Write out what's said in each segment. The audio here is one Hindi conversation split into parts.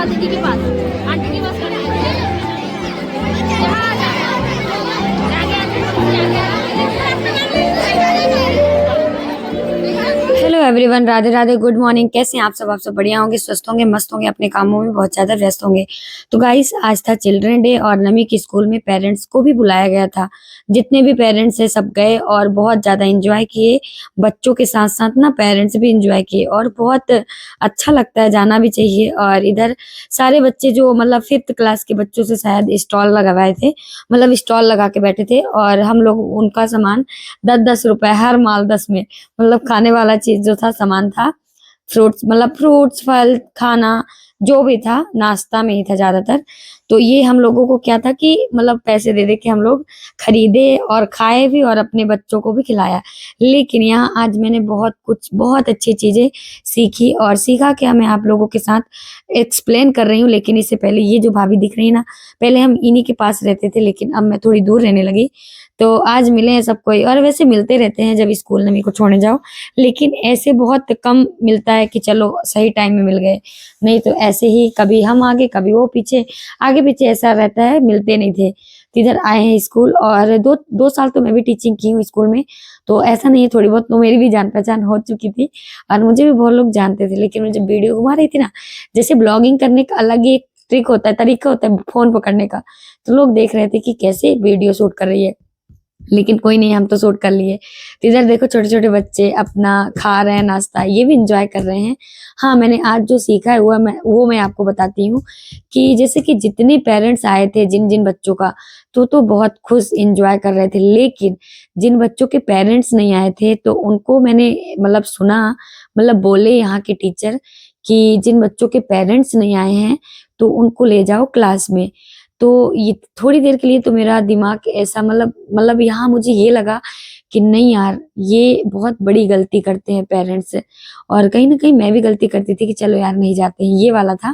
जाओ दीदी के पास, आंटी के पास खड़े हो जाओ। यहाँ आ जाओ, जाके hello everyone, Radhe Radhe, good morning. कैसे हैं आप सब? बढ़िया होंगे, स्वस्थ होंगे, मस्त होंगे, अपने कामों में बहुत ज्यादा व्यस्त होंगे। तो गाइस, आज था चिल्ड्रन डे और नमी के स्कूल में पेरेंट्स को भी बुलाया गया था। जितने भी पेरेंट्स है सब गए और बहुत ज्यादा एंजॉय किए। बच्चों के साथ साथ ना पेरेंट्स भी एंजॉय किए और बहुत अच्छा लगता है, जाना भी चाहिए। और इधर सारे बच्चे जो मतलब 5th क्लास के बच्चों से शायद स्टॉल लगवाए थे, मतलब स्टॉल लगा के बैठे थे और हम लोग उनका सामान 10-10 रुपए हर माल 10 में, मतलब खाने वाला चीज जो था, सामान था, फ्रूट्स, मतलब फ्रूट्स, फल, खाना जो भी था, नाश्ता में ही था ज्यादातर। तो ये हम लोगों को क्या था कि मतलब पैसे दे दे के हम लोग खरीदे और खाए भी और अपने बच्चों को भी खिलाया। लेकिन यहाँ आज मैंने बहुत अच्छी चीजें सीखी। और सीखा क्या, मैं आप लोगों के साथ एक्सप्लेन कर रही हूँ। लेकिन इससे पहले ये जो भाभी दिख रही है ना, पहले हम इन्हीं के पास रहते थे, लेकिन अब मैं थोड़ी दूर रहने लगी। तो आज मिले हैं सब कोई, और वैसे मिलते रहते हैं जब स्कूल नमी को छोड़ने जाओ, लेकिन ऐसे बहुत कम मिलता है कि चलो सही टाइम में मिल गए। नहीं तो ऐसे ही कभी हम आगे कभी वो पीछे, आगे पीछे ऐसा रहता है, मिलते नहीं थे। तो इधर आए हैं स्कूल, और दो दो साल तो मैं भी टीचिंग की हूँ स्कूल में। तो ऐसा नहीं है, थोड़ी बहुत तो मेरी भी जान पहचान हो चुकी थी और मुझे भी बहुत लोग जानते थे। लेकिन मैं जब वीडियो घुमा रही थी ना, जैसे ब्लॉगिंग करने का अलग ही एक ट्रिक होता है, तरीका होता है फोन पकड़ने का। तो लोग देख रहे थे कि कैसे वीडियो शूट कर रही है, लेकिन कोई नहीं, हम तो शूट कर लिए। तो इधर देखो, छोटे छोटे बच्चे अपना खा रहे हैं नाश्ता, ये भी इंजॉय कर रहे हैं। हाँ, मैंने आज जो सीखा है वो मैं आपको बताती हूँ कि जैसे कि जितने पेरेंट्स आए थे, जिन जिन बच्चों का, तो बहुत खुश इंजॉय कर रहे थे। लेकिन जिन बच्चों के पेरेंट्स नहीं आए थे, तो उनको मैंने मतलब सुना, मतलब बोले यहाँ के टीचर कि जिन बच्चों के पेरेंट्स नहीं आए हैं तो उनको ले जाओ क्लास में। तो ये थोड़ी देर के लिए तो मेरा दिमाग ऐसा मतलब यहाँ मुझे ये लगा कि नहीं यार, ये बहुत बड़ी गलती करते हैं पेरेंट्स। और कहीं ना कहीं मैं भी गलती करती थी कि चलो यार नहीं जाते हैं, ये वाला था।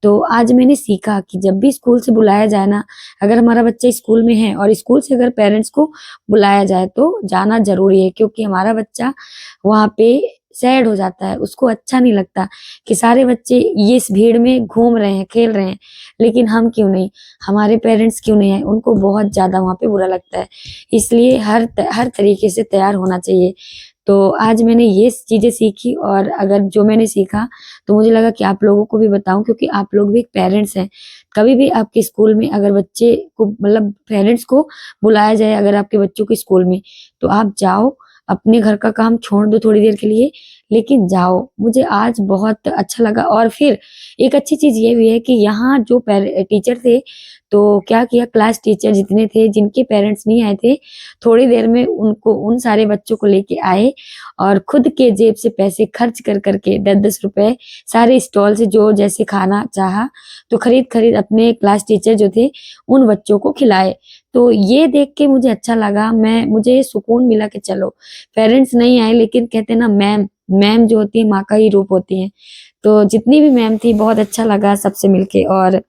तो आज मैंने सीखा कि जब भी स्कूल से बुलाया जाए ना, अगर हमारा बच्चा स्कूल में है और स्कूल से अगर पेरेंट्स को बुलाया जाए तो जाना जरूरी है, क्योंकि हमारा बच्चा वहाँ पे सैड हो जाता है, उसको अच्छा नहीं लगता कि सारे बच्चे ये इस भीड़ में घूम रहे हैं, खेल रहे हैं, लेकिन हम क्यों नहीं, हमारे पेरेंट्स क्यों नहीं आए, उनको बहुत ज्यादा वहाँ पे बुरा लगता है। इसलिए हर तरीके से तैयार होना चाहिए। तो आज मैंने ये चीजें सीखी, और अगर जो मैंने सीखा तो मुझे लगा कि आप लोगों को भी बताऊं, क्योंकि आप लोग भी एक पेरेंट्स हैं। कभी भी आपके स्कूल में अगर बच्चे को, मतलब पेरेंट्स को बुलाया जाए अगर आपके बच्चों के स्कूल में, तो आप जाओ, अपने घर का काम छोड़ दो थोड़ी देर के लिए, लेकिन जाओ। मुझे आज बहुत अच्छा लगा। और फिर एक अच्छी चीज ये भी है कि यहाँ जो टीचर थे, तो क्या किया, क्लास टीचर जितने थे जिनके पेरेंट्स नहीं आए थे, थोड़ी देर में उनको, उन सारे बच्चों को लेके आए और खुद के जेब से पैसे खर्च कर करके 10-10 रुपए सारे स्टॉल से जो जैसे खाना चाहा तो खरीद खरीद अपने क्लास टीचर जो थे उन बच्चों को खिलाए। तो ये देख के मुझे अच्छा लगा, मुझे सुकून मिला कि चलो पेरेंट्स नहीं आए, लेकिन कहते हैं ना, मैम मैम जो होती है माँ का ही रूप होती है। तो जितनी भी मैम थी, बहुत अच्छा लगा सबसे मिलके। और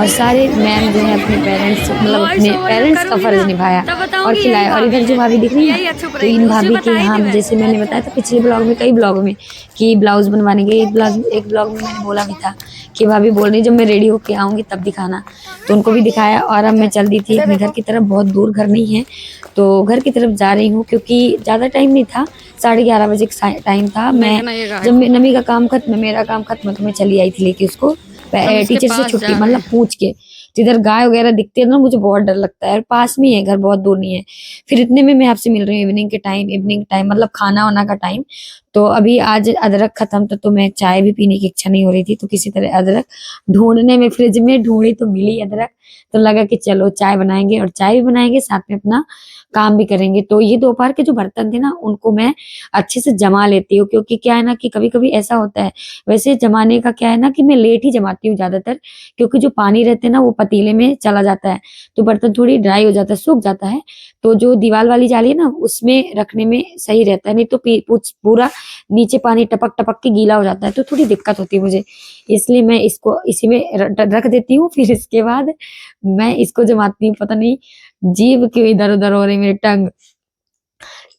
सारे मैम जो है अपने पेरेंट्स, मतलब अपने पेरेंट्स का फर्ज निभाया और खिलाया। और इधर जो भाभी दिख रही है ना, तो इन भाभी के यहाँ, जैसे मैंने बताया था पिछले ब्लॉग में, कई ब्लॉग में, कि ब्लाउज बनवाने के, एक ब्लॉग में मैंने बोला भी था कि भाभी बोल रही जब मैं रेडी होके आऊंगी तब दिखाना। तो उनको भी दिखाया। और अब मैं चल दी थी अपने घर की तरफ, बहुत दूर घर नहीं है, तो घर की तरफ जा रही हूँ, क्योंकि ज्यादा टाइम नहीं था, 11:30 बजे का टाइम था। जब नमी का काम खत्म, मेरा काम खत्म, तो मैं चली आई थी लेके उसको टीचर से छुट्टी, मतलब पूछ के। तो इधर गाय वगैरह दिखते हैं ना, मुझे बहुत डर लगता है। पास में ही है घर, बहुत दूर नहीं है। फिर इतने में मैं आपसे मिल रही हूँ इवनिंग टाइम, मतलब खाना वाना का टाइम। तो अभी आज अदरक खत्म था, तो मैं चाय भी पीने की इच्छा नहीं हो रही थी, तो किसी तरह अदरक ढूंढने में फ्रिज में ढूंढी तो मिली अदरक। तो लगा कि चलो चाय बनाएंगे, और चाय भी बनाएंगे साथ में अपना काम भी करेंगे। तो ये दोपहर के जो बर्तन थे ना, उनको मैं अच्छे से जमा लेती हूँ, क्योंकि क्या है ना कि कभी कभी ऐसा होता है, वैसे जमाने का क्या है ना कि मैं लेट ही जमाती हूँ ज्यादातर, क्योंकि जो पानी रहते हैं ना वो पतीले में चला जाता है, तो बर्तन थोड़ी ड्राई हो जाता है, सूख जाता है। तो जो दीवार वाली जाली है ना, उसमें रखने में सही रहता है, नहीं तो पूरा नीचे पानी टपक टपक के गीला हो जाता है, तो थोड़ी दिक्कत होती है मुझे। इसलिए मैं इसको इसी में रख देती हूँ। फिर इसके बाद मैं इसको जमाती हूँ। पता नहीं जीभ क्यों इधर उधर हो रही मेरी टंग।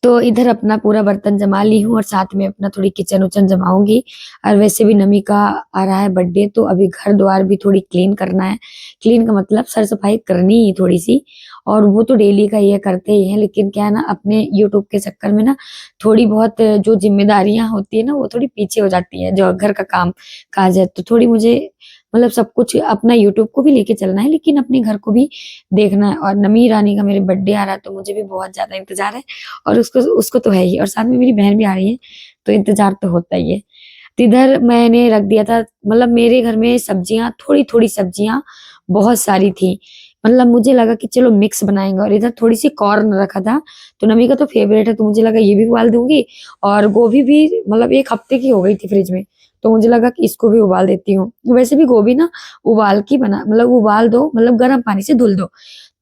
तो इधर अपना पूरा बर्तन जमा ली हूँ और साथ में अपना थोड़ी किचन उचन जमाऊंगी। और वैसे भी नमी का आ रहा है बर्थडे, तो अभी घर द्वार भी थोड़ी क्लीन करना है। क्लीन का मतलब सर सफाई करनी ही थोड़ी सी, और वो तो डेली का ये करते ही हैं, लेकिन क्या है ना, अपने यूट्यूब के चक्कर में ना थोड़ी बहुत जो जिम्मेदारियां होती है ना वो थोड़ी पीछे हो जाती है। जो घर का काम काज है तो थोड़ी मुझे मतलब सब कुछ अपना यूट्यूब को भी लेके चलना है, लेकिन अपने घर को भी देखना है। और नमी रानी का मेरे बर्थडे आ रहा है तो मुझे भी बहुत ज्यादा इंतजार है, और उसको उसको तो है ही, और साथ में मेरी बहन भी आ रही है तो इंतजार तो होता ही है। तो इधर मैंने रख दिया था, मतलब मेरे घर में सब्जियां थोड़ी थोड़ी सब्जियां बहुत सारी थी, मतलब मुझे लगा कि चलो मिक्स बनाएंगे। और इधर थोड़ी सी कॉर्न रखा था, तो नमी का तो फेवरेट है, तो मुझे लगा ये भी उबाल दूंगी। और गोभी भी मतलब 1 हफ्ते की हो गई थी फ्रिज में, तो मुझे लगा कि इसको भी उबाल देती हूँ। वैसे भी गोभी ना उबाल के बना, मतलब उबाल दो, मतलब गर्म पानी से धुल दो।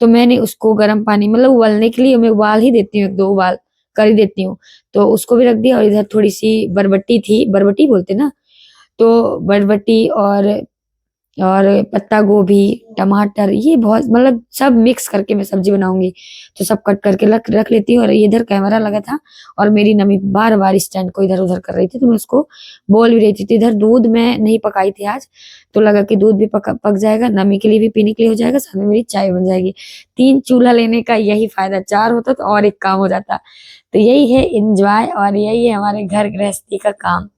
तो मैंने उसको गर्म पानी मतलब उबालने के लिए मैं उबाल ही देती हूँ, 1-2 उबाल कर ही देती हूँ। तो उसको भी रख दिया, और इधर थोड़ी सी बरबट्टी थी, बरबट्टी बोलते ना, तो बरबट्टी और पत्ता गोभी, टमाटर, ये बहुत मतलब सब मिक्स करके मैं सब्जी बनाऊंगी। तो सब कट करके रख रख लेती हूँ। और इधर कैमरा लगा था और मेरी नमी बार बार स्टैंड को इधर उधर कर रही थी, तो मैं उसको बोल भी रही थी। तो इधर दूध मैं नहीं पकाई थी आज, तो लगा कि दूध भी पक जाएगा, नमी के लिए भी पीने के लिए हो जाएगा, साथ में मेरी चाय बन जाएगी। 3 चूल्हा लेने का यही फायदा, 4 होता तो और एक काम हो जाता। तो यही है एंजॉय, और यही है हमारे घर गृहस्थी का काम।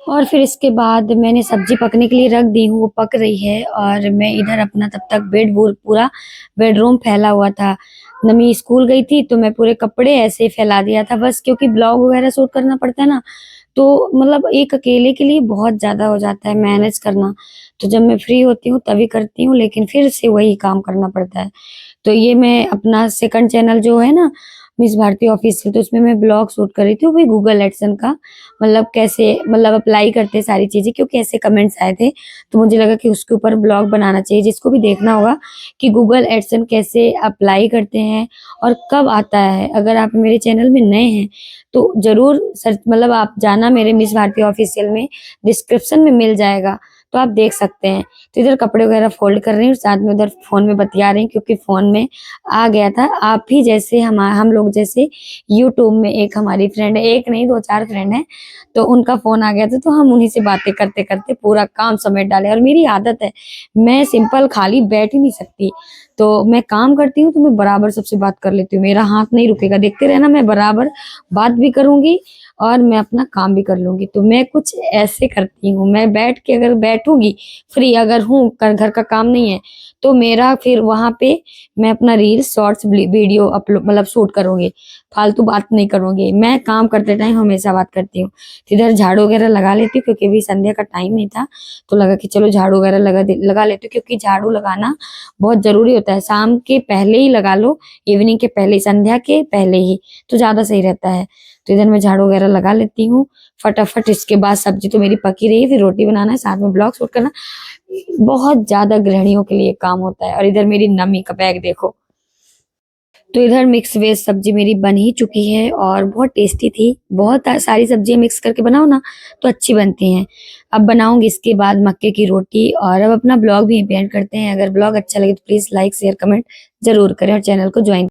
और फिर इसके बाद मैंने सब्जी पकने के लिए रख दी हूँ, वो पक रही है। और मैं इधर अपना तब तक पूरा बेडरूम फैला हुआ था। नमी स्कूल गई थी तो मैं पूरे कपड़े ऐसे ही फैला दिया था बस, क्योंकि ब्लॉग वगैरह शूट करना पड़ता है ना, तो मतलब एक अकेले के लिए बहुत ज्यादा हो जाता है मैनेज करना। तो जब मैं फ्री होती हूँ तभी करती हूँ, लेकिन फिर से वही काम करना पड़ता है। तो ये मैं अपना सेकंड चैनल जो है ना, मिस भारती ऑफिशियल, तो उसमें मैं ब्लॉग शूट कर रही थी, वो भी गूगल एडसन का, मतलब कैसे मतलब अप्लाई करते हैं सारी चीजें, क्योंकि ऐसे कमेंट्स आए थे। तो मुझे लगा कि उसके ऊपर ब्लॉग बनाना चाहिए, जिसको भी देखना होगा कि गूगल एडसन कैसे अप्लाई करते हैं और कब आता है। अगर आप मेरे चैनल में नए हैं तो जरूर सर्च, मतलब आप जाना मेरे मिस भारती ऑफिशियल में, डिस्क्रिप्शन में मिल जाएगा, तो आप देख सकते हैं। तो इधर कपड़े वगैरह फोल्ड कर रही हूँ, साथ में उधर फोन में बतिया रही हूँ, क्योंकि फोन में आ गया था आप ही जैसे हम लोग जैसे यूट्यूब में एक हमारी फ्रेंड है, एक नहीं 2-4 फ्रेंड है, तो उनका फोन आ गया था, तो हम उन्हीं से बातें करते करते पूरा काम समेट डाले। और मेरी आदत है, मैं सिंपल खाली बैठ ही नहीं सकती, तो मैं काम करती हूँ तो मैं बराबर सबसे बात कर लेती हूँ, मेरा हाथ नहीं रुकेगा, देखते रहना, मैं बराबर बात भी करूंगी और मैं अपना काम भी कर लूंगी। तो मैं कुछ ऐसे करती हूँ, मैं बैठ के अगर बैठूंगी फ्री अगर हूँ, घर का काम नहीं है, तो मेरा फिर वहां पे मैं अपना रील शॉर्ट्स वीडियो अपलोड मतलब शूट करूंगी, फालतू बात नहीं करूंगी। मैं काम करते टाइम हमेशा बात करती हूँ। तो इधर झाड़ू वगैरह लगा लेती हूँ, क्योंकि अभी संध्या का टाइम नहीं था, तो लगा कि चलो झाड़ू वगैरह लगा लेती हूँ, क्योंकि झाड़ू लगाना बहुत जरूरी होता है। शाम के पहले ही लगा लो, इवनिंग के पहले, संध्या के पहले ही, तो ज्यादा सही रहता है। तो इधर मैं झाड़ू वगैरह लगा लेती हूँ फटाफट। इसके बाद सब्जी तो मेरी पकी रही है, फिर रोटी बनाना है, साथ में ब्लॉग शूट करना, बहुत ज्यादा गृहिणियों के लिए काम होता है। और इधर मेरी नमी का बैग देखो। तो इधर मिक्स वेज सब्जी मेरी बन ही चुकी है और बहुत टेस्टी थी। बहुत सारी सब्जियां मिक्स करके बनाओ ना तो अच्छी बनती हैं। अब बनाऊंगी इसके बाद मक्के की रोटी, और अब अपना ब्लॉग भी एंड करते हैं। अगर ब्लॉग अच्छा लगे तो प्लीज लाइक शेयर कमेंट जरूर करें और चैनल को ज्वाइन